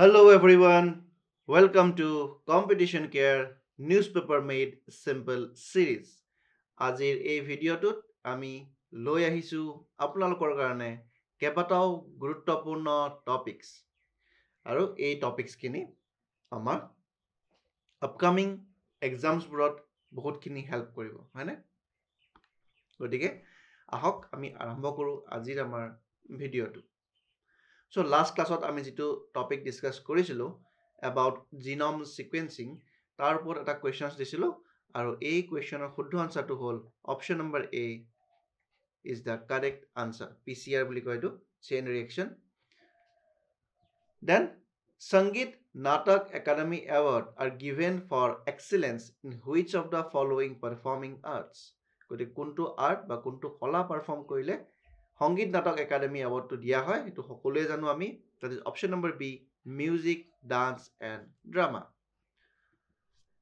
Hello everyone, welcome to Competition Care Newspaper Made Simple series. আজিৰ এই ভিডিঅ'টোত আমি লৈ আহিছো আপোনালোকৰ কাৰণে কেইবাটাও গুৰুত্বপূৰ্ণ টপিকস আৰু এই টপিকসখিনি আমাৰ আপকামিং এক্সামছবোৰত বহুতখিনি হেল্প কৰিব হয়নে গতিকে আহক আমি আৰম্ভ কৰোঁ আজিৰ আমাৰ ভিডিঅ'টো So last classত আমি যেটো টপিক ডিসকাস কৰিছিলো about genome sequencing তাৰ ওপৰত এটা কোৱেশ্চনছ দিছিলো আৰু এই কোৱেশ্চনৰ শুদ্ধ আনসাৰটো হ'ল option number A is the correct answer PCR বুলি কয় এটো chain reaction then Sangeet Natak Academy Award are given for excellence in which of the following performing arts গতি কোনটো আৰ্ট বা কোনটো কলা পাৰফৰ্ম কৰিলে Sangeet Natak Academy Award to দিয়া হয় এটো সকলোৱে জানো আমি that is option number B music dance and drama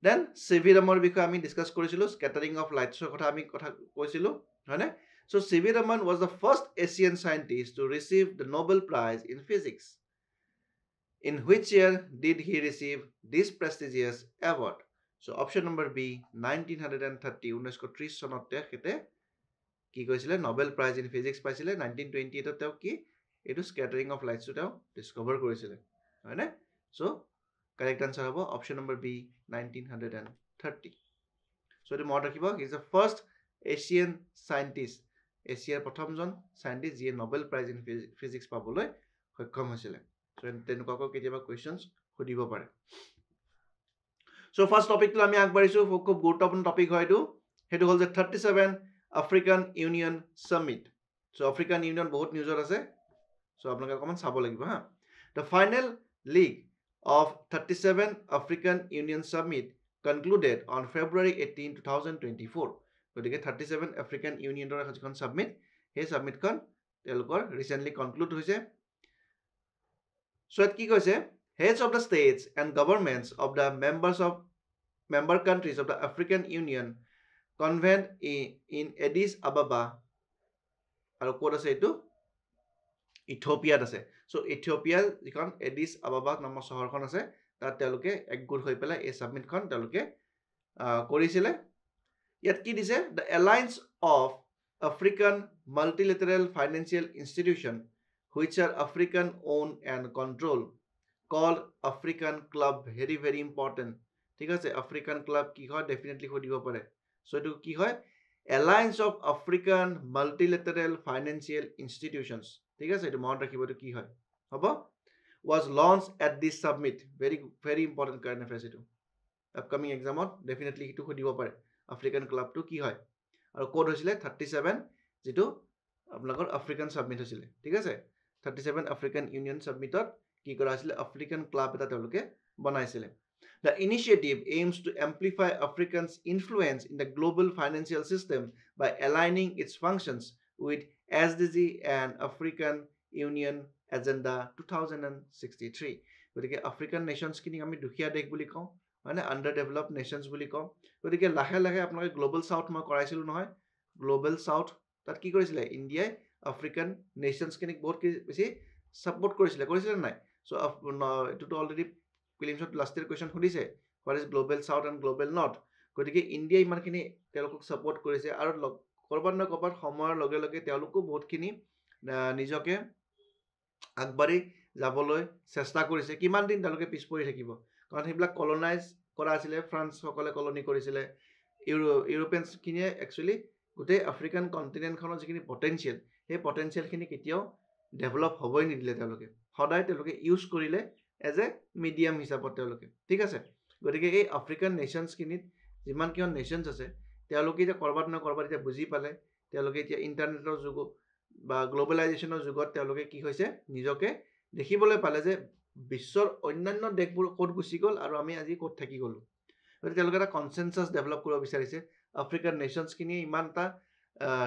then CV Raman বিষয়ে আমি ডিসকাস কৰিছিলো scattering of lights কথা আমি কথা কৈছিলো হয়নে so CV Raman was the first Asian scientist to receive the Nobel Prize in Physics in which year did he receive this prestigious award so option number B 1930 1930 চনত তেখেতে কি কৈছিলে Nobel prize in physics পাইছিলে 1928 তেও কি এটো স্ক্যাটাৰিং of lights তেও ডিসকভাৰ কৰিছিলে হয়নে সো কাৰেক্ট আনসাৰ হ'ব অপশন নম্বৰ বি 1930 সো এটো মনত ৰাখিব he is the first Asian scientist এছিয়াৰ প্ৰথমজন সায়েন্টিস্ট যিয়ে নোবেল প্ৰাইজ ইন ফিজিক্স পাবলৈ সক্ষম হৈছিলে সো তেনেকুৱাকৈ কেতিয়াবা কোৱেশ্চনছ সুধিব পাৰে সো ফাৰ্স্ট টপিকটো আমি আগবাঢ়িছো খুব গুৰুত্বপূৰ্ণ টপিক হয় এটো হেতু হ'ল যে 37 African Union Summit. So African Union বহুত নিউজত আছে so আপোনালোকে অকমান চাব লাগিব হা The final leg of 37 African Union Summit concluded on February 18 2024 গতিকে 37 African Union ৰ এখন সাবমিট সেই সাবমিটখন তেওঁলোকৰ ৰিসেন্টলি কনক্লুড হৈছে so কি কৈছে heads of the states and governments of the member countries of the African Union convened in Addis Ababa আৰু ক'ত আছে এটো ইথিওপিয়াত আছে সো ইথিওপিয়াৰ যিখন এডিস আবাবা নামৰ চহৰখন আছে তাত তেওঁলোকে একগোট হৈ পেলাই এই সাবমিটখন তেওঁলোকে কৰিছিলে ইয়াত কি দিছে the alliance of African multilateral financial institution which are African owned and controlled called African Club very important ঠিক আছে African Club কি হয় ডেফিনেটলি সুধিব পাৰে সো এটো কি হয় Alliance of African Multilateral Financial Institutions ঠিক আছে এটো মনত ৰাখিব এটো কি হয় হ'ব was launched at this summit very important current affairs এটো upcoming exam definitely এটো সুধিব পাৰে African Club টো কি হয় আৰু কোড হৈছিলে 37 যেটো আপোনালোকৰ আফ্ৰিকান সাবমিট হৈছিলে ঠিক আছে 37 আফ্ৰিকান ইউনিয়ন সাবমিটত কি কৰা হৈছিলে আফ্ৰিকান ক্লাব এটা তেওঁলোকে বনাইছিলে The initiative aims to amplify Africa's influence in the global financial system by aligning its functions with SDG and African Union Agenda 2063. গতিকে আফ্ৰিকান নেশনছখিনি আমি দুখিয়া দেশ বুলি কওঁ মানে আন্ডাৰডেভেলপড নেশনছ বুলি কওঁ গতিকে লাহে লাহে আপোনালোকে গ্লোবাল সাউথ মই কৰাইছিলো নহয় গ্লোবাল সাউথ তাত কি কৰিছিলে ইণ্ডিয়াই আফ্ৰিকান নেশনছখিনিক বহুত বেছি সাপোৰ্ট কৰিছিলে নাই সো এটোটো অলৰেডি প্ৰিলিমছত লাষ্ট ইয়াৰ কোৱেশ্চন সুধিছে what is global south and global north গতিকে ইণ্ডিয়া ইমানখিনি তেওঁলোকক সাপোৰ্ট কৰিছে আৰু কৰবাত না কৰবাত সময়ৰ লগে লগে তেওঁলোকো বহুতখিনি নিজকে আগবাঢ়ি যাবলৈ চেষ্টা কৰিছে কিমান দিন তেওঁলোকে পিছ পৰি থাকিব কাৰণ হেবিলাক কলোনাইজ কৰা আছিল ফ্ৰান্স সকলে কলনি কৰিছিল ইউৰোপিয়ানছ খিনিয়ে একচুয়ালি গোটেই আফ্ৰিকান কন্টিনেন্টখনৰ যিখিনি পটেনশিয়াল সেই পটেনশিয়ালখিনি কেতিয়াও ডেভেলপ হ'বই নিদিলে তেওঁলোকে সদায় তেওঁলোকে ইউজ কৰিলে এজ এ মিডিয়াম হিচাপত তেওঁলোকে ঠিক আছে গতিকে এই আফ্ৰিকান নেশনছখিনিত যিমান কিমান নেশনছ আছে তেওঁলোকে যে কৰবাত না কৰবাত যে বুজি পালে তেওঁলোকে এতিয়া ইন্টাৰনেটৰ যুগ বা গ্লোবালাইজেশনৰ যুগত তেওঁলোকে কি হৈছে নিজকে দেখিবলৈ পালে যে বিশ্বৰ অন্যান্য দেশবোৰ ক'ত গুছি গ'ল আৰু আমি আজি ক'ত থাকি গ'লো গতিকে তেওঁলোকে এটা কনসেনসাস ডেভেলপ কৰিব বিচাৰিছে আফ্ৰিকান নেশনছখিনি ইমানটা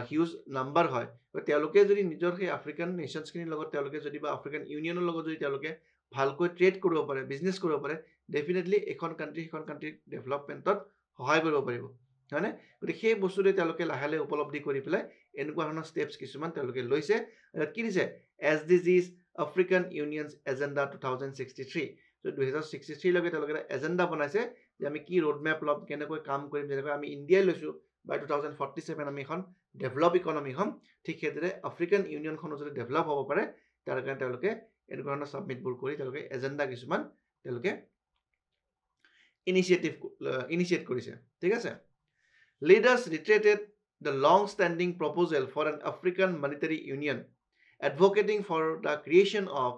হিউজ নাম্বাৰ হয় তেওঁলোকে যদি নিজৰ সেই আফ্ৰিকান নেশনছখিনিৰ লগত তেওঁলোকে যদি বা আফ্ৰিকান ইউনিয়নৰ লগত যদি তেওঁলোকে ভালকৈ ট্ৰেড কৰিব পাৰে বিজনেস কৰিব পাৰে ডেফিনেটলি এখন কান্ট্ৰি ডেভেলপমেন্টত সহায় কৰিব পাৰিব হয়নে গতিকে সেই বস্তুৰে তেওঁলোকে লাহে লাহে উপলব্ধি কৰি পেলাই এনেকুৱা ধৰণৰ স্টেপছ কিছুমান তেওঁলোকে লৈছে কি দিছে SDGs African Union's Agenda 2063. So 2063 লগে তেওঁলোকে এজেন্ডা বনাইছে যে আমি কি ৰোড মেপ লম কেনেকৈ কাম কৰিম যেনেকৈ আমি ইণ্ডিয়াই লৈছো বাই 2047 আমি এখন ডেভেলপ ইকনমি হম ঠিক সেইদৰে আফ্ৰিকান ইউনিয়নখনো যদি ডেভেলপ হ'ব পাৰে তাৰ কাৰণে তেওঁলোকে এনেকুৱা ধৰণৰ সাবমিটবোৰ কৰি তেওঁলোকে এজেন্ডা কিছুমান তেওঁলোকে ইনিচিয়েট কৰিছে ঠিক আছে leaders reiterated the long-standing proposal for an African monetary union, advocating for the creation of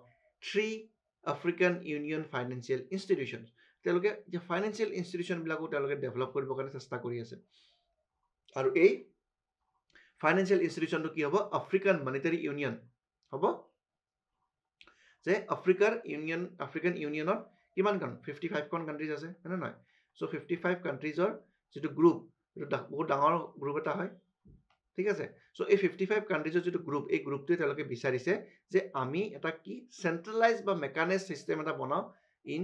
3 African Union financial institutions. তেওঁলোকে যে ফাইনেন্সিয়েল ইনষ্টিটিউচনবিলাকো তেওঁলোকে ডেভেলপ কৰিবৰ কাৰণে চেষ্টা কৰি আছে আৰু এই ফাইনেন্সিয়েল ইনষ্টিটিউচনটো কি হ'ব আফ্ৰিকান মনিটাৰী ইউনিয়ন হ'ব যে আফ্ৰিকান ইউনিয়নৰ কিমান খন 55 খন কান্ট্ৰিজ আছে হয়নে নহয় সো 55 কান্ট্ৰিজৰ যেটো গ্ৰুপ এটা বহুত ডাঙৰ গ্ৰুপ এটা হয় ঠিক আছে সো এই 55 কান্ট্ৰিজৰ যেটো গ্ৰুপ এই গ্ৰুপটোৱে তেওঁলোকে বিচাৰিছে যে আমি এটা কি সেন্ট্ৰালাইজ বা মেকানিজম সিস্টেম এটা বনাও ইন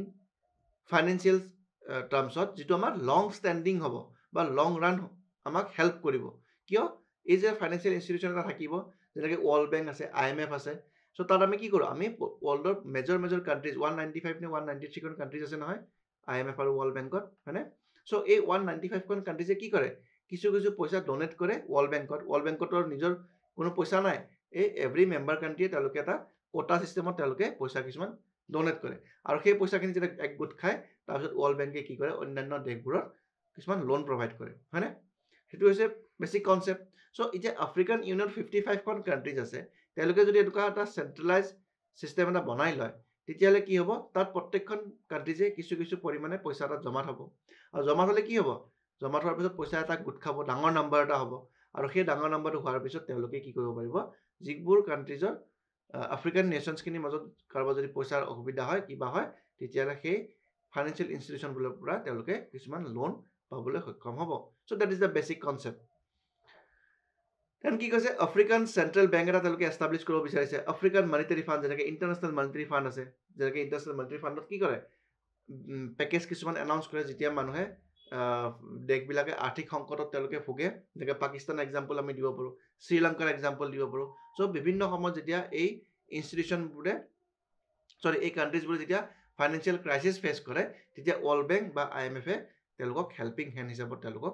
ফাইনেন্সিয়েল টাৰ্মছত যেটো আমাৰ লং স্ট্যান্ডিং হ'ব বা লং ৰান আমাক হেল্প কৰিব কিয় এই যে ফাইনেন্সিয়েল ইনষ্টিটিউচন এটা থাকিব যেনেকৈ ওয়াৰ্ল্ড ব্যাংক আছে IMF আছে সো তাত আমি কি কৰো আমি ওয়াৰ্ল্ডৰ মেজৰ কান্ট্ৰিজ 195 নে 193 খন কান্ট্ৰিজ আছে নহয় IMF আৰু ওয়াৰ্ল্ড ব্যাংকত হয়নে সো এই 195 খন কান্ট্ৰিজে কি কৰে কিছু পইচা ডোনেট কৰে ওয়াৰ্ল্ড ব্যাংকতৰ নিজৰ কোনো পইচা নাই এই এভৰি মেম্বাৰ কান্ট্ৰিয়ে তেওঁলোকে এটা কোটা সিস্টেমত তেওঁলোকে পইচা কিছুমান ডোনেট কৰে আৰু সেই পইচাখিনি যেতিয়া একগোট খায় তাৰপিছত ওয়াৰ্ল্ড ব্যাংকে কি কৰে অন্যান্য দেশবোৰত কিছুমান লোন প্ৰভাইড কৰে হয়নে সেইটো হৈছে বেসিক কনসেপ্ট সো এতিয়া আফ্ৰিকান ইউনিয়ন 55 খন কান্ট্ৰিজ আছে তেওঁলোকে যদি এটা সেন্ট্ৰালাইজ সিস্টেম এটা বনাই লয় তেতিয়ালে কি হ'ব তাত প্ৰত্যেকখন কান্ট্ৰিজে কিছু পৰিমাণে পইচা এটা জমা হ'ব আৰু জমা হলে কি হ'ব জমা হোৱাৰ পিছত পইচা এটা গোট খাব ডাঙৰ নাম্বাৰ এটা হ'ব আৰু সেই ডাঙৰ নাম্বাৰটো হোৱাৰ পিছত তেওঁলোকে কি কৰিব পাৰিব যিবোৰ কান্ট্ৰিজৰ আফ্ৰিকান নেশনছখিনিৰ মাজত কাৰোবাৰ যদি পইচাৰ অসুবিধা হয় কিবা হয় তেতিয়ালে সেই ফাইনেন্সিয়েল ইনষ্টিটিউচনবোৰৰ পৰা তেওঁলোকে কিছুমান লোন পাবলৈ সক্ষম হ'ব so that is the basic concept then কি কৈছে আফ্ৰিকান সেন্ট্ৰেল বেংক এটা তেওঁলোকে এস্টাব্লিশ কৰিব বিচাৰিছে আফ্ৰিকান মনিটাৰী ফাণ্ড যেনেকৈ ইন্টাৰনেশ্যনেল মনিটাৰী ফাণ্ড আছে যেনেকৈ ইন্টাৰনেশ্যনেল মনিটাৰী ফাণ্ডত কি কৰে পেকেজ কিছুমান এনাউন্স কৰে যেতিয়া মানুহে দেশবিলাকে আৰ্থিক সংকটত তেওঁলোকে ভোগে যেনেকৈ পাকিস্তান এক্সাম্পল আমি দিব পাৰোঁ শ্ৰীলংকাৰ এক্সাম্পল দিব পাৰোঁ সো বিভিন্ন সময়ত যেতিয়া এই ইনষ্টিটিউচনবোৰে এই কান্ট্ৰিজবোৰে যেতিয়া ফাইনেন্সিয়েল ক্ৰাইচিছ ফেচ কৰে তেতিয়া ওয়ার্ল্ড ব্যাংক বা IMF এ তেওঁলোকক হেল্পিং হ্যান্ড হিচাপত তেওঁলোকক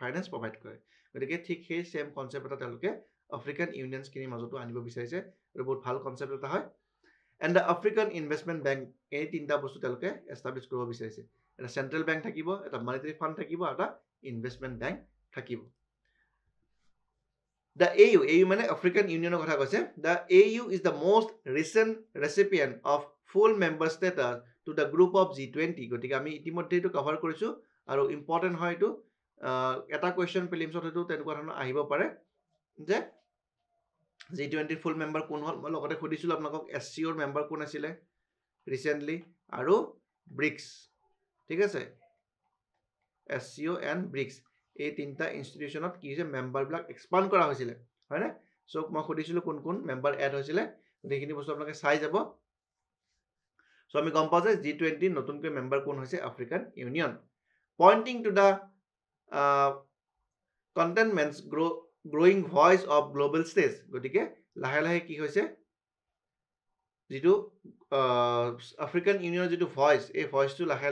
ফাইনেন্স প্ৰভাইড কৰে গতিকে ঠিক সেই সেম কনসেপ্ট এটা তেওঁলোকে আফ্ৰিকান ইউনিয়নছখিনিৰ মাজতো আনিব বিচাৰিছে আৰু বহুত ভাল কনসেপ্ট এটা হয় and the African investment bank এই তিনিটা বস্তু তেওঁলোকে এস্টাব্লিশ কৰিব বিচাৰিছে এটা সেন্ট্ৰেল বেংক থাকিব এটা মনিটাৰী ফাণ্ড থাকিব আৰু এটা ইনভেষ্টমেণ্ট বেংক থাকিব The AU মানে আফ্ৰিকান ইউনিয়নৰ কথা কৈছে the AU is the most recent recipient of full member status to the group of G20 গতিকে আমি ইতিমধ্যে এটো কভাৰ কৰিছো আৰু ইম্পৰ্টেন্ট হয় এটো এটা কোৱেশ্চন প্ৰিলিমছত এটো তেনেকুৱা ধৰণৰ আহিব পাৰে যে G20 ফুল মেম্বাৰ কোন হল মই লগতে খুদিছিলো আপোনাক SCO ৰ মেম্বাৰ কোন আছিল ৰিসেন্টলি আৰু ব্ৰিক্স ঠিক আছে SCO এণ্ড ব্ৰিক্স এই তিনটা ইনষ্টিটিউচনত কি হৈছে মেম্বাৰবিলাক এক্সপান্ড কৰা হৈছিল হয়নে সো মই খুদিছিলো কোন মেম্বাৰ এড হৈছিল গতিখিনি বস্তু আপোনাক চাই যাব সো আমি গম পাওঁ যে G20 নতুনকৈ মেম্বাৰ কোন হৈছে African union pointing to the contentment's growing voice of global stage গতিকে লাহে কি হৈছে যেটো আফ্ৰিকান ইউনিয়নৰ যেটো ভয়েস এই ভয়েসটো লাহে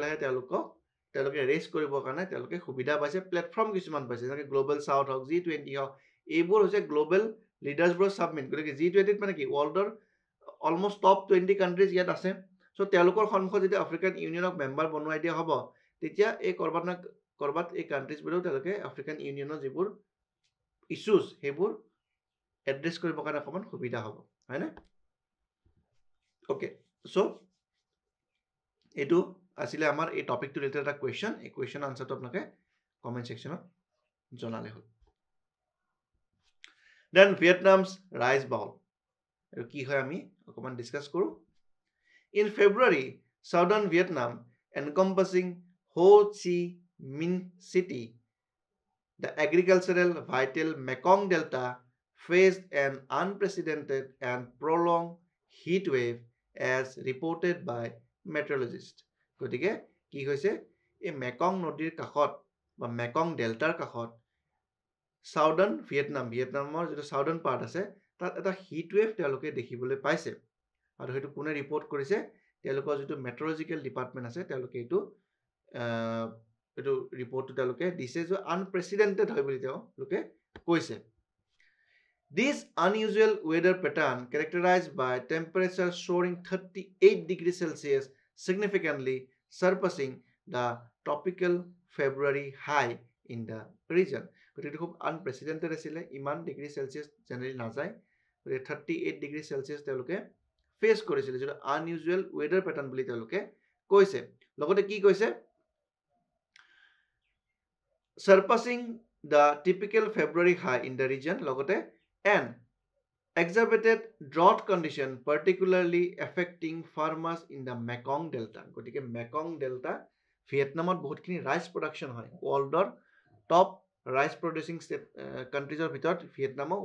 তেওঁলোকে ৰেজ কৰিবৰ কাৰণে তেওঁলোকে সুবিধা পাইছে প্ল্যাটফৰ্ম কিছুমান পাইছে যেনে গ্লোবাল সাউথ হক G20 হক এইবোৰ হৈছে গ্লোবাল লিডাৰ্ছবোৰ সাবমিট গতিকে G20 মানে কি ওয়াৰ্ল্ডৰ অলমোস্ট টপ 20 কান্ট্ৰিজ ইয়াত আছে সো তেওঁলোকৰ সন্মুখত যদি আফ্ৰিকান ইউনিয়নক মেম্বাৰ বনোৱাই দিয়া হ'ব তেতিয়া এই কৰবাত এই কান্ট্ৰিজবোৰেও তেওঁলোকে আফ্ৰিকান ইউনিয়নৰ যিবোৰ ইস্যুজ সেইবোৰ এড্ৰেছ কৰিবৰ কাৰণে অকমান সুবিধা হ'ব হয়নে ওকে সো এটো আসলে আমাৰ এই টপিকটো ৰিলেটেড এটা কোৱেশ্চন এই কোৱেশ্চন আনসাৰটো আপোনাকে কমেন্ট সেকশনত জনালে হ'ল দেন ভিয়েটনামছ ৰাইজ বাউল আৰু কি হয় আমি অকমান ডিসকাস কৰো in February southern Vietnam encompassing Ho Chi Minh City the agricultural vital Mekong Delta faced an unprecedented and prolonged heat wave as reported by meteorologists গতিকে কি হৈছে এই মেকং নদীৰ কাষত বা মেকং ডেল্টাৰ কাষত সাউদাৰ্ণ ভিয়েটনামৰ যেটো সাউদাৰ্ণ পাৰ্ট আছে তাত এটা হিট ৱেভ তেওঁলোকে দেখিবলৈ পাইছে আৰু সেইটো কোনে ৰিপৰ্ট কৰিছে তেওঁলোকৰ যিটো মেট্ৰলজিকেল ডিপাৰ্টমেণ্ট আছে তেওঁলোকে এইটো ৰিপৰ্টটো তেওঁলোকে দিছে যে আনপ্ৰেচিডেণ্টেড হয় বুলি তেওঁলোকে কৈছে This unusual weather pattern characterized by temperature soaring 38 degrees Celsius significantly surpassing the tropical February high in the region. গতিকে খুব আনপ্ৰেচিডেণ্টেড আছিলে ইমান ডিগ্ৰী চেলচিয়াছ জেনেৰেলি নাযায় গতিকে 38 ডিগ্ৰী চেলচিয়াছ তেওঁলোকে ফেচ কৰিছিলে যিটো আনইউজুৱেল ৱেডাৰ পেটাৰ্ণ বুলি তেওঁলোকে কৈছে লগতে কি কৈছে surpassing the typical February high in the region লগতে and exacerbated drought condition particularly affecting farmers in the Mekong Delta গতিকে Mekong Delta ভিয়েটনামত বহুতখিনি ৰাইচ প্ৰডাকশ্যন হয় ৱৰ্ল্ডৰ টপ ৰাইচ প্ৰডিউচিং কাণ্ট্ৰিজৰ ভিতৰত ভিয়েটনামো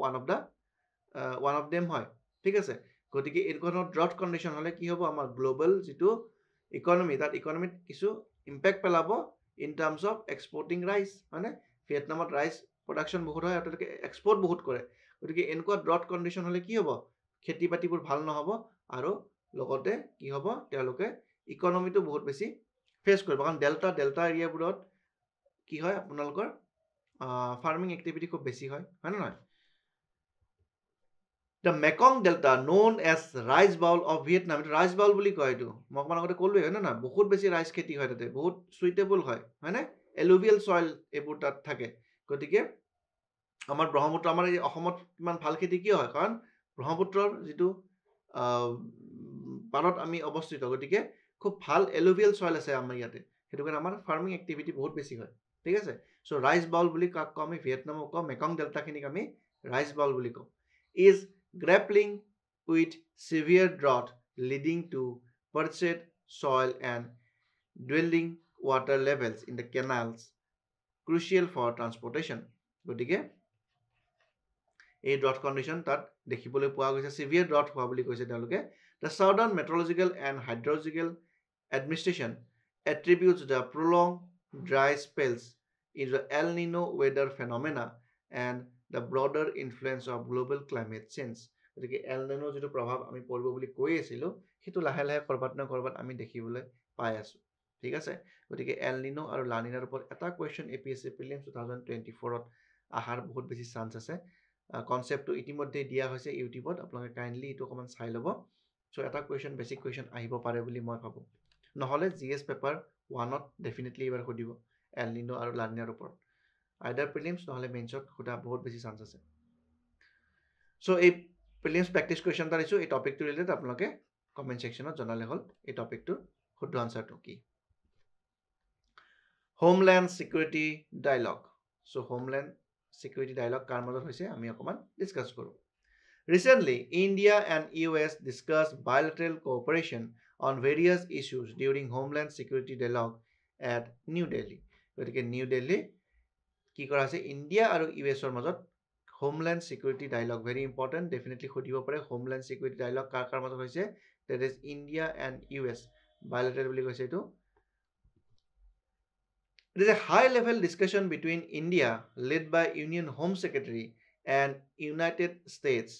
ওৱান অফ দেম হয় ঠিক আছে গতিকে এনেকুৱা ধৰণৰ ড্ৰট কণ্ডিশ্যন হ'লে কি হ'ব আমাৰ গ্ল'বেল যিটো ইকনমি তাত ইকনমিত কিছু ইম্পেক্ট পেলাব in terms of exporting rice হয়নে ভিয়েটনামত ৰাইচ প্ৰডাকশ্যন বহুত হয় আৰু তেওঁলোকে এক্সপৰ্ট বহুত কৰে গতিকে এনেকুৱা ড্ৰট কণ্ডিশ্যন হ'লে কি হ'ব খেতি বাতিবোৰ ভাল নহ'ব আৰু লগতে কি হ'ব তেওঁলোকে ইকনমিটো বহুত বেছি ফেচ কৰিব কাৰণ ডেল্টা এৰিয়াবোৰত কি হয় আপোনালোকৰ ফাৰ্মিং এক্টিভিটি খুব বেছি হয় নে নহয় The Mekong Delta known as rice bowl of Vietnam rice bowl বুলি কয় এইটো মই আপোনাক আগতে ক'লোৱে হয় না বহুত বেছি ৰাইচ খেতি হয় তাতে বহুত সুইটেবল হয় হয়নে এলুভিয়েল সয়েল এইবোৰ তাত থাকে গতিকে আমাৰ ব্ৰহ্মপুত্ৰ আমাৰ এই অসমত কিমান ভাল খেতি কিয় হয় কাৰণ ব্ৰহ্মপুত্ৰৰ যিটো পাৰত আমি অৱস্থিত গতিকে খুব ভাল এলুভিয়েল সয়েল আছে আমাৰ ইয়াতে সেইটো কাৰণে আমাৰ ফাৰ্মিং এক্টিভিটি বহুত বেছি হয় ঠিক আছে চ' ৰাইচ বাউল বুলি কাক কওঁ আমি ভিয়েটনামক কওঁ মেকং ডেল্টাখিনিক আমি ৰাইচ বাউল বুলি কওঁ is grappling with severe drought leading to purchased soil and dwindling water levels in the canals crucial for transportation গতিকে এই ড্ৰট কণ্ডিশ্যন তাত দেখিবলৈ পোৱা গৈছে সিভিয়াৰ ড্ৰট হোৱা বুলি কৈছে তেওঁলোকে the southern meteorological and hydrological administration attributes the prolonged dry spells in the El Nino weather phenomena and the broader influence of global climate change গতিকে এল নিনো যিটো প্ৰভাৱ আমি পৰিব বুলি কৈ আছিলোঁ সেইটো লাহে লাহে ক'ৰবাত না ক'ৰবাত আমি দেখিবলৈ পাই আছোঁ ঠিক আছে গতিকে এল নিনো আৰু লানিনাৰ ওপৰত এটা কুৱেশ্যন APSC প্ৰিলিমছ 2024ত অহাৰ বহুত বেছি চান্স আছে কনচেপ্টটো ইতিমধ্যে দিয়া হৈছে ইউটিউবত আপোনালোকে কাইণ্ডলি এইটো অকণমান চাই ল'ব চ' এটা কুৱেশ্যন বেছিক কুৱেশ্যন আহিব পাৰে বুলি মই ভাবোঁ নহ'লে GS পেপাৰ 1ত ডেফিনেটলি এইবাৰ সুধিব এল নিনো আৰু লানিনাৰ ওপৰত আইডাৰ প্ৰিলিমছ নহ'লে মেইনছত সোধা বহুত বেছি চান্স আছে চ' এই প্ৰিলিমছ প্ৰেক্টিছ কুৱেশ্যন এটা দিছোঁ এই টপিকটো ৰিলেটেড আপোনালোকে কমেণ্ট ছেকশ্যনত জনালে হ'ল এই টপিকটোৰ শুদ্ধ আনচাৰটো কি হোমলেণ্ড ছিকিউৰিটি ডায়লগ চ' হোমলেণ্ড ছিকিউৰিটি ডায়লগ কাৰ মাজত হৈছে আমি অকণমান ডিছকাছ কৰোঁ recently India and US discuss bilateral cooperation on various issues during Homeland Security Dialogue at New Delhi গতিকে নিউ দিল্লী কি কৰা হৈছে ইণ্ডিয়া আৰু USৰ মাজত homeland security dialogue very important definitely সুধিব পাৰে হোমলেণ্ড ছিকিউৰিটি ডায়লগ কাৰ মাজত হৈছে that is India and US bilateral বুলি কৈছে এইটো It is a high-level discussion between India, led by Union Home Secretary, and United States,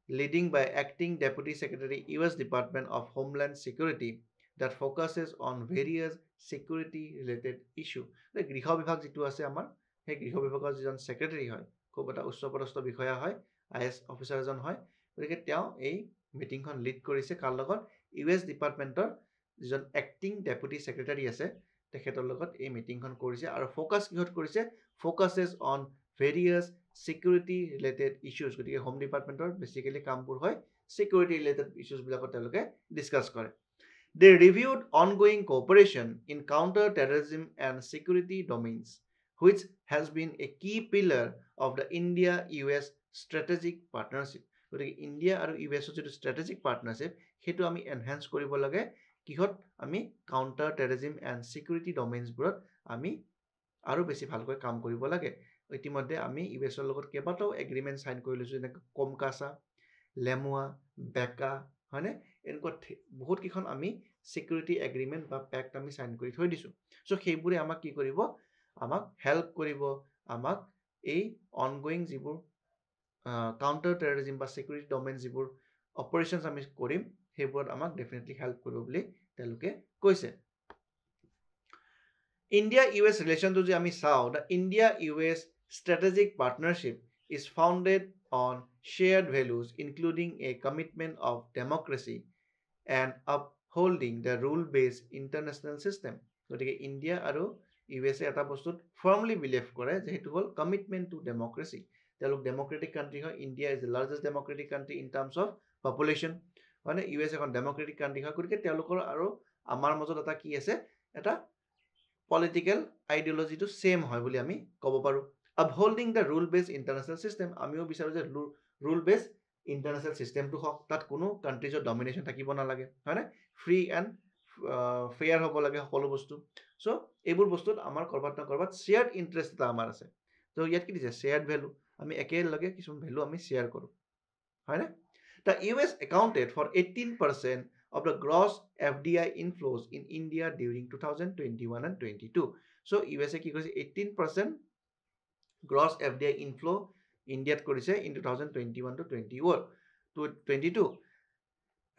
leading by Acting Deputy Secretary, US Department of Homeland Security, that focuses on various security-related issues. The গৃহ বিভাগ যিটো আছে আমাৰ সেই গৃহ বিভাগৰ যিজন secretary হয় খুব এটা উচ্চপদস্থ বিষয়া হয় IS অফিচাৰ এজন হয় গতিকে তেওঁ এই মিটিংখন লিড কৰিছে কাৰ লগত US ডিপাৰ্টমেণ্টৰ যিজন এক্টিং ডেপুটি সেক্ৰেটাৰী আছে তেখেতৰ লগত এই মিটিংখন কৰিছে আৰু ফ'কাছ কিহত কৰিছে focuses on various security related issues গতিকে হোম ডিপাৰ্টমেণ্টৰ বেচিকেলি কামবোৰ হয় ছিকিউৰিটি ৰিলেটেড ইছ্যুজবিলাকত তেওঁলোকে ডিছকাছ কৰে They reviewed ongoing cooperation in counter-terrorism and security domains, which has been a key pillar of the India-US strategic partnership. গতিকে India আৰু USৰ যিটো strategic partnership সেইটো আমি এনহেঞ্চ কৰিব লাগে কিহত আমি কাউণ্টাৰ টেৰৰিজিম এণ্ড ছিকিউৰিটি ডমেইনছবোৰত আমি আৰু বেছি ভালকৈ কাম কৰিব লাগে ইতিমধ্যে আমি USৰ লগত কেইবাটাও এগ্ৰিমেণ্ট চাইন কৰি লৈছোঁ যেনেকৈ কমকাছা লেমুৱা বেকা হয়নে এনেকুৱা বহুত কেইখন আমি ছিকিউৰিটি এগ্ৰিমেণ্ট বা পেক্ট আমি চাইন কৰি থৈ দিছোঁ চ' সেইবোৰে আমাক কি কৰিব আমাক হেল্প কৰিব আমাক এই অনগয়িং যিবোৰ কাউণ্টাৰ টেৰৰিজিম বা ছিকিউৰিটি ডমেইন যিবোৰ অপাৰেশ্যনছ আমি কৰিম সেইবোৰত আমাক ডেফিনেটলি হেল্প কৰিব বুলি তেওঁলোকে কৈছে ইণ্ডিয়া US ৰিলেশ্যনটো যে আমি চাওঁ the India US strategic partnership is founded on shared values including a commitment of democracy and upholding the rule-based international system গতিকে ইণ্ডিয়া আৰু USA এটা বস্তুত firmly believe কৰে যে সেইটো হ'ল commitment to democracy তেওঁলোক ডেমক্ৰেটিক কাণ্ট্ৰি হয় India is the largest democratic country in terms of population মানে US এখন ডেমক্ৰেটিক কাণ্ট্ৰি হয় গতিকে তেওঁলোকৰ আৰু আমাৰ মাজত এটা কি আছে এটা পলিটিক্যাল আইডিঅলজিটো সেম হয় বুলি আমি ক'ব পাৰো upholding the rule based international system আমিও বিচাৰো যে rule based international systemটো হওক তাত কোনো কাণ্ট্ৰিজৰ ডমিনেশ্যন থাকিব নালাগে হয়নে ফ্ৰী এণ্ড ফেয়াৰ হ'ব লাগে সকলো বস্তু সো এইবোৰ বস্তুত আমাৰ কৰবাত না কৰবাত শেয়াৰ্ড ইন্টাৰেষ্ট এটা আমাৰ আছে তো ইয়াত কি দিছে শেয়াৰ্ড ভ্যালু আমি একেলগে কিছুমান ভ্যালু আমি শেয়াৰ কৰো হয়নে The US accounted for 18% of the gross FDI inflows in India during 2021 and 22. So USA কি কৰিছে 18% gross FDI inflow India কৰিছে in 2021 to 22.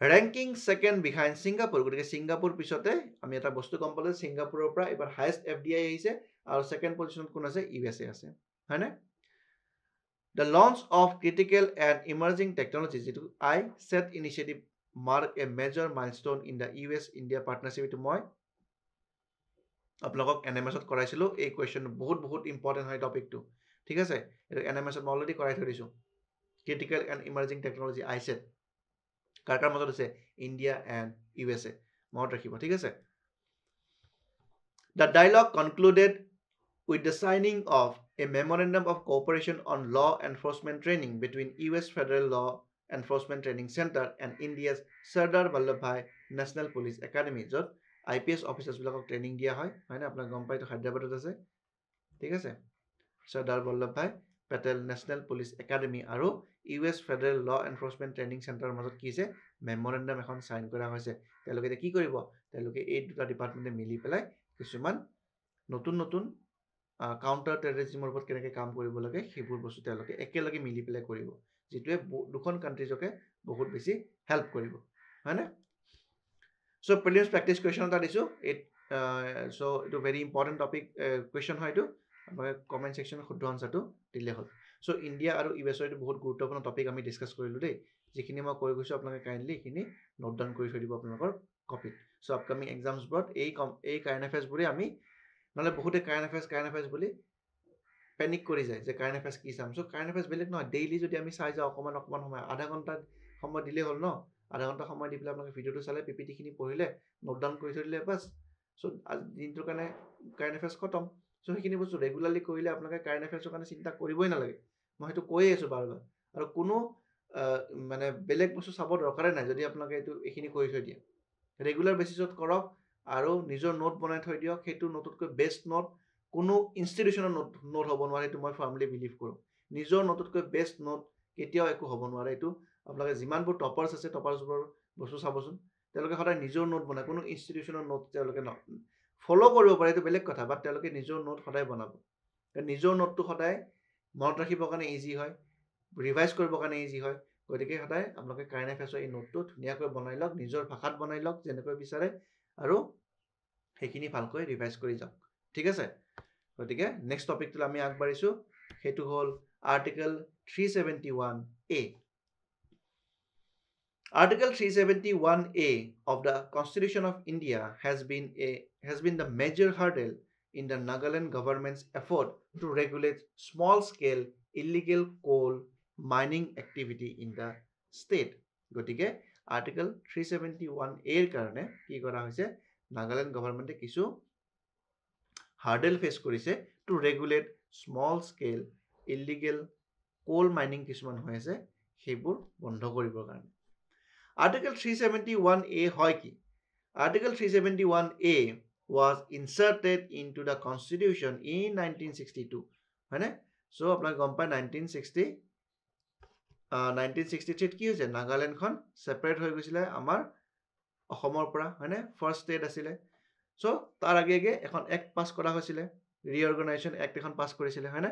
Ranking second behind Singapore. গতিকে সিঙ্গাপুৰ পিছতে আমি এটা বস্তু গম পালো সিঙ্গাপুৰৰ পৰা এবাৰ হাইয়েষ্ট FDI আহিছে আৰু সেকেন্ড পজিশনত কোন আছে USA আছে হয়নে The launch of critical and emerging technologies ISET initiative mark a major milestone in the US-India partnership to moi আপোনালোকক NMS কৰাইছিলো এই কোৱেশ্চন বহুত ইম্পৰ্টেন্ট হয় টপিকটো ঠিক আছে এটা NMS মই অলৰেডি কৰাই থৈ দিছো critical and emerging technology ISET কাৰ মাজত আছে ইণ্ডিয়া এণ্ড USA মনত ৰাখিব ঠিক আছে The dialogue concluded with the signing of a memorandum of cooperation on law enforcement training between US Federal Law Enforcement Training Center and India's Sardar Vallabhbhai National Police Academy যত IPS officers বিলাকক training দিয়া হয় হয়নে আপোনাক গম পাই তো হায়দৰাবাদত আছে ঠিক আছে Sardar Vallabhbhai Patel National Police Academy আৰু US Federal Law Enforcement Training Center মাজত কি আছে মেমোৰেন্ডাম এখন সাইন কৰা হৈছে তেওঁলোকে কি কৰিব তেওঁলোকে এই দুটা ডিপাৰ্টমেন্টে মিলি পেলাই কিছুমান নতুন কাউন্টাৰ টেৰৰিজমৰ ওপৰত কেনেকৈ কাম কৰিব লাগে সেইবোৰ বস্তু তেওঁলোকে একেলগে মিলি পেলাই কৰিব যেটোৱে দুখন কান্ট্ৰিজকে বহুত বেছি হেল্প কৰিব হয়নে সো প্ৰিলিমছ প্ৰেক্টিছ কোৱেশ্চন এটা দিছো সো ইটো ভেৰি ইম্পৰ্টেন্ট টপিক কোৱেশ্চন হয় ইটো আপোনালোকে কমেন্ট সেকশনত শুদ্ধ আনসাৰটো দিলে হ'ল সো ইণ্ডিয়া আৰু ইউএছৰ এইটো বহুত গুৰুত্বপূৰ্ণ টপিক আমি ডিসকাস কৰিলো দেই যিখিনি মই কৈ গৈছো আপোনালোকে কাইন্ডলি এইখিনি নোট ডাউন কৰি থৈ দিব আপোনালোকৰ কপিত সো আপকামিং এক্সামছ বোৰত এই কাৰেন্ট এফেয়াৰ্স বোৰে আমি নহলে বহুতে কাৰেন্ট এফেয়াৰ্স বুলি পেনিক কৰি যায় যে কাৰেন্ট এফেয়াৰ্স কি চাম সো কাৰেন্ট এফেয়াৰ্স বেলেগ নহয় ডেইলি যদি আমি চাই যাও অকমান সময় আধা ঘন্টা সময় দিলে হ'ল ন আধা ঘন্টা সময় দি পেলাই আপোনালোকে ভিডিওটো চালে পিপিটি খিনি পঢ়িলে নোট ডাউন কৰি থৈ দিলে বাস সো আজি দিনটোৰ কাৰণে কাৰেন্ট এফেয়াৰ্স খতম সো সেইখিনি বস্তু ৰেগুলাৰলি কৰিলে আপোনালোকে কাৰেন্ট এফেয়াৰ্সৰ কাৰণে চিন্তা কৰিবই নালাগে মই হেতু কৈয়ে আছো বাৰবাৰ আৰু কোনো মানে বেলেগ বস্তু চাব দৰকাৰে নাই যদি আপোনালোকে এইটো এইখিনি কৰি থৈ দিয়ে ৰেগুলাৰ বেসিছত কৰক আৰু নিজৰ নোট বনাই থৈ দিয়ক হেতু নোটতকৈ বেষ্ট নোট কোনো ইনষ্টিটিউচনৰ নোট হ'ব নোৱাৰে এটো মই ফাৰ্মলি বিলিভ কৰো নিজৰ নোটতকৈ বেষ্ট নোট কেতিয়াও একো হ'ব নোৱাৰে এটো আপোনালোকে যিমানবোৰ টপাৰ্স আছে টপাৰ্সবোৰ বস্তু চাবচোন তেওঁলোকে সদায় নিজৰ নোট বনায় কোনো ইনষ্টিটিউচনৰ নোট তেওঁলোকে ফলো কৰিব পাৰে এটো বেলেগ কথা বাট তেওঁলোকে নিজৰ নোট সদায় বনাব নিজৰ নোটটো সদায় মনত ৰাখিবৰ কাৰণে ইজি হয় ৰিভাইজ কৰিবৰ কাৰণে ইজি হয় গতিকে সদায় আপোনালোকে কাৰেন্ট এফেয়াৰ্সৰ এই নোটটো ধুনীয়াকৈ বনাই লওক নিজৰ ভাষাত বনাই লওক যেনেকৈ বিচাৰে আৰু সেইখিনি ভালকৈ ৰিভাইজ কৰি যাওক ঠিক আছে গতিকে নেক্সট টপিকটো আমি আগবাঢ়িছো হেতু হল article 371A Article 371A of the Constitution of India has been the major hurdle in the Nagaland government's effort to regulate small-scale illegal coal mining activity in the state. গতিকে Article 371A এর কারণে কি করা হয়েছে Nagaland government কিছু hurdle face করেছে to regulate small-scale illegal coal mining কিছুমান হয়েছে সেইবোৰ বন্ধ কৰিবৰ কাৰণে Article 371A হয় কি Article 371A was inserted into the Constitution in 1962 হয়নে সো আপোনাক গম পায় 1963 কি হৈছে নাগালেণ্ডখন সেপাৰেট হৈ গৈছিলে আমাৰ অসমৰ পৰা হয়নে ফাৰ্স্ট ষ্টেট আছিলে সো তাৰ আগে এখন এক্ট পাস কৰা হৈছিলে ৰিঅৰ্গানাইজেচন এক্ট এখন পাস কৰিছিলে হয়নে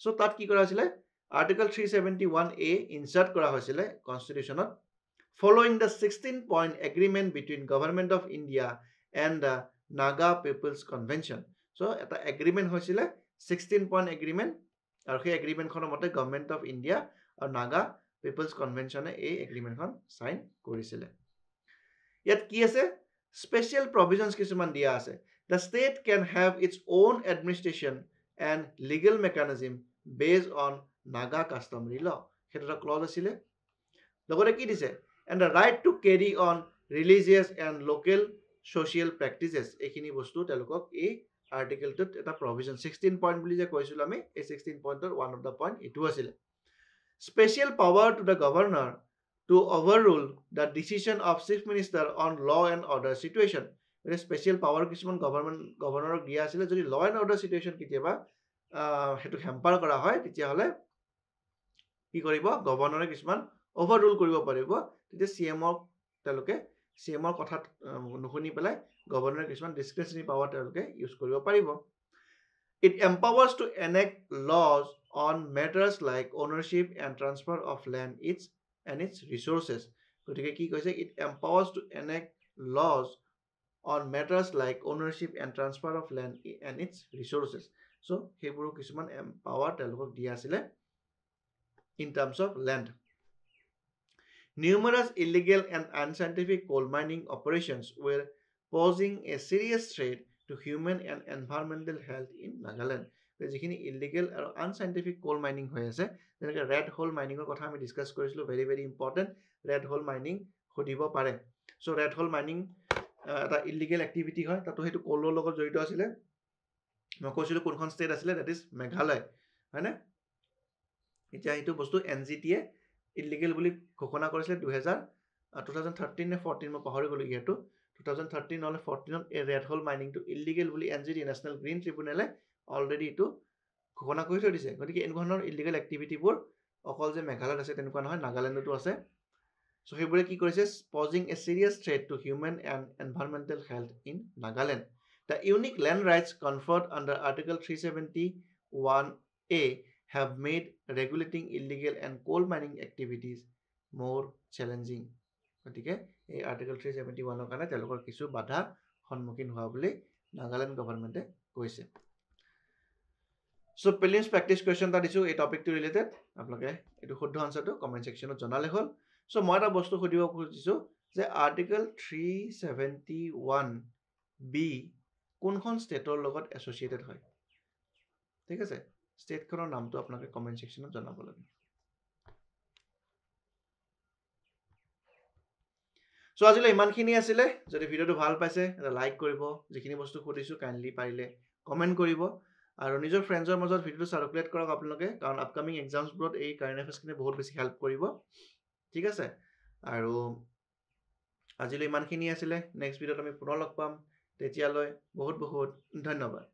সো তাত কি কৰা হৈছিলে Article 371A ইনসাৰ্ট কৰা হৈছিলে কনস্টিটিউশনত following the 16-point agreement between Government of India and the Naga People's Convention. So, এটা agreement হৈছিলে 16-point agreement আৰু সেই এগ্ৰিমেণ্টখনৰ মতে গভৰ্ণমেণ্ট অফ ইণ্ডিয়া আৰু নাগা পিপলছ কনভেনশ্যনে এই এগ্ৰিমেণ্টখন চাইন কৰিছিলে ইয়াত কি আছে স্পেচিয়েল প্ৰভিজনছ কিছুমান দিয়া আছে the state can have its own administration and legal mechanism based on Naga customary law সেইটো এটা ক্লজ আছিলে লগতে কি দিছে and the right to carry on religious and local social practices এইখিনি বস্তু তেওঁলোকক এই আৰ্টিকেলটোত এটা প্ৰভিজন 16 পইণ্ট বুলি যে কৈছিলো আমি এই 16 পইণ্টৰ ওৱান অফ দ্য পইণ্ট এইটো আছিলে special power to the governor to overrule the decision of chief minister on law and order situation গতিকে স্পেচিয়েল পাৱাৰ কিছুমান গভৰ্ণৰক দিয়া আছিলে যদি ল এণ্ড অৰ্ডাৰ চিটুৱেশ্যন কেতিয়াবা সেইটো হেম্পাৰ কৰা হয় তেতিয়াহ'লে কি কৰিব গভৰ্ণৰে কিছুমান অভাৰৰুল কৰিব পাৰিব তেতিয়া চিএমক তেওঁলোকে চিএমৰ কথা নুশুনি পেলাই গভৰ্ণৰে কিছুমান ডিসক্ৰিপশ্যনাৰী পাৱাৰ তেওঁলোকে ইউজ কৰিব পাৰিব It empowers to enact laws on matters like ownership and transfer of land and its resources. গতিকে কি কৈছে it empowers to enact laws on matters like ownership and transfer of land and its resources. So সেইবোৰো কিছুমান power তেওঁলোকক দিয়া আছিলে in terms of land. Numerous illegal and unscientific coal mining operations were posing a serious threat to human and environmental health in Nagaland. যিখিনি illegal আৰু আনচাইণ্টিফিক কোল mining হৈ আছে যেনেকৈ ৰেড হোল মাইনিঙৰ কথা আমি ডিছকাছ কৰিছিলোঁ very very important red hole mining সুধিব পাৰে চ' ৰেড হোল মাইনিং এটা ইলিগেল এক্টিভিটি হয় তাতো সেইটো কোলৰ লগত জড়িত আছিলে মই কৈছিলোঁ কোনখন ষ্টেট আছিলে ডেট ইজ মেঘালয় হয়নে এতিয়া সেইটো বস্তু NGT-য়ে ইলিগেল বুলি ঘোষণা কৰিছিলে 2013 নে 14 মই পাহৰি গ'লো ইয়েৰটো 2013 নহলে 14 এই ৰেড হোল মাইনিংটো ইলিগেল বুলি NGT নেশ্যনেল গ্ৰীণ ট্ৰিবিউনেলে অলৰেডি এইটো ঘোষণা কৰি থৈ দিছে গতিকে এই ধৰণৰ ইলিগেল এক্টিভিটিবোৰ অকল যে মেঘালয়ত আছে তেনেকুৱা নহয় নাগালেণ্ডতো আছে চ' সেইবোৰে কি কৰিছে posing a serious threat to human and environmental health in Nagaland the unique land rights conferred under article 371A have made regulating illegal and coal mining activities more challenging. গতিকে এই আৰ্টিকল 371 কাৰণে তেওঁলোকৰ কিছু বাধা সন্মুখীন হোৱা বুলি নাগালেণ্ড গভৰ্ণমেণ্টে কৈছে চ' প্ৰিলিমছ প্ৰেক্টিছ কুৱেশ্যন এটা দিছোঁ এই টপিকটো ৰিলেটেড আপোনালোকে এইটো শুদ্ধ আনচাৰটো কমেণ্ট ছেকশ্যনত জনালে হ'ল চ' মই এটা বস্তু সুধিব খুজিছোঁ যে আৰ্টিকল 371B কোনখন ষ্টেটৰ লগত এছ'চিয়েটেড হয় ঠিক আছে ষ্টেটখনৰ নামটো আপোনালোকে কমেণ্ট ছেকশ্যনত জনাব লাগে চ' আজিলৈ ইমানখিনি আছিলে যদি ভিডিঅ'টো ভাল পাইছে এটা লাইক কৰিব যিখিনি বস্তু সুধিছোঁ কাইণ্ডলি পাৰিলে কমেণ্ট কৰিব আৰু নিজৰ ফ্ৰেণ্ডছৰ মাজত ভিডিঅ'টো চাৰ্কুলেট কৰক আপোনালোকে কাৰণ আপকামিং এক্সামছবোৰত এই কাৰেণ্ট এফেয়াৰ্ছখিনি বহুত বেছি হেল্প কৰিব ঠিক আছে আৰু আজিলৈ ইমানখিনি আছিলে নেক্সট ভিডিঅ'ত আমি পুনৰ লগ পাম তেতিয়ালৈ বহুত বহুত ধন্যবাদ